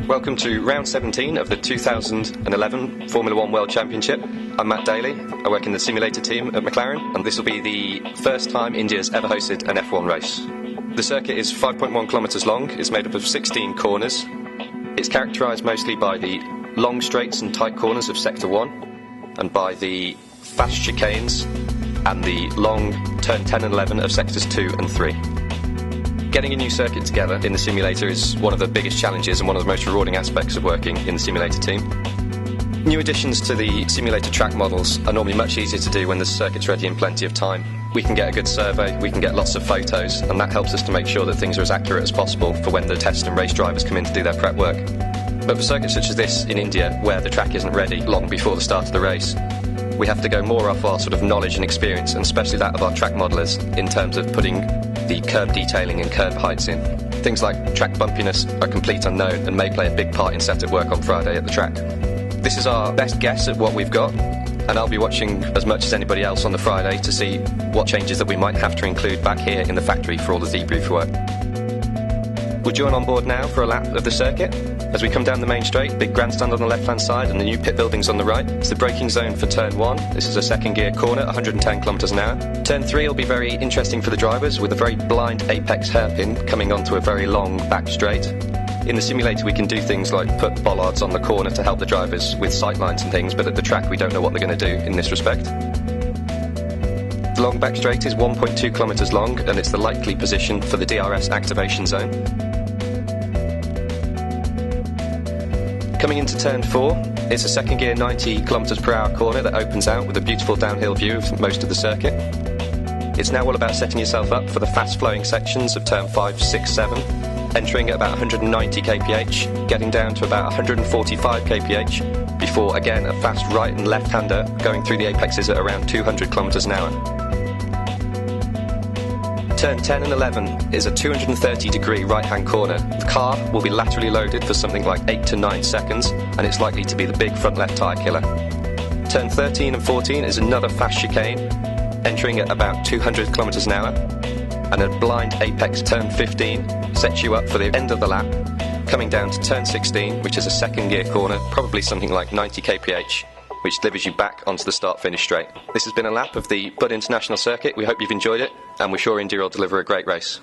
Welcome to round 17 of the 2011 Formula 1 World Championship. I'm Matt Daley. I work in the simulator team at McLaren, and this will be the first time India's ever hosted an F1 race. The circuit is 5.1 kilometres long. It's made up of 16 corners. It's characterised mostly by the long straights and tight corners of Sector 1, and by the fast chicanes and the long turn 10 and 11 of Sectors 2 and 3. Getting a new circuit together in the simulator is one of the biggest challenges and one of the most rewarding aspects of working in the simulator team. New additions to the simulator track models are normally much easier to do when the circuit's ready in plenty of time. We can get a good survey, we can get lots of photos, and that helps us to make sure that things are as accurate as possible for when the test and race drivers come in to do their prep work. But for circuits such as this in India, where the track isn't ready long before the start of the race, we have to go more off our sort of knowledge and experience, and especially that of our track modelers, in terms of putting the curb detailing and curb heights in. Things like track bumpiness are complete unknown and may play a big part in setup work on Friday at the track. This is our best guess at what we've got, and I'll be watching as much as anybody else on the Friday to see what changes that we might have to include back here in the factory for all the debrief work. We'll join on board now for a lap of the circuit. As we come down the main straight, big grandstand on the left-hand side and the new pit buildings on the right. It's the braking zone for turn 1. This is a second gear corner, 110 kilometres an hour. Turn 3 will be very interesting for the drivers, with a very blind apex hairpin coming onto a very long back straight. In the simulator we can do things like put bollards on the corner to help the drivers with sight lines and things, but at the track we don't know what they're going to do in this respect. The long back straight is 1.2 kilometres long, and it's the likely position for the DRS activation zone. Coming into turn 4, it's a second gear 90 kilometres per hour corner that opens out with a beautiful downhill view of most of the circuit. It's now all about setting yourself up for the fast flowing sections of turn 5, 6, 7, entering at about 190 kph, getting down to about 145 kph, before again a fast right and left hander going through the apexes at around 200 kilometres an hour. Turn 10 and 11 is a 230 degree right hand corner. The car will be laterally loaded for something like 8 to 9 seconds, and it's likely to be the big front left tyre killer. Turn 13 and 14 is another fast chicane, entering at about 200 kilometres an hour, and a blind apex turn 15 sets you up for the end of the lap, coming down to turn 16, which is a second gear corner, probably something like 90 kph, which delivers you back onto the start-finish straight. This has been a lap of the Buddh International Circuit. We hope you've enjoyed it, and we're sure India will deliver a great race.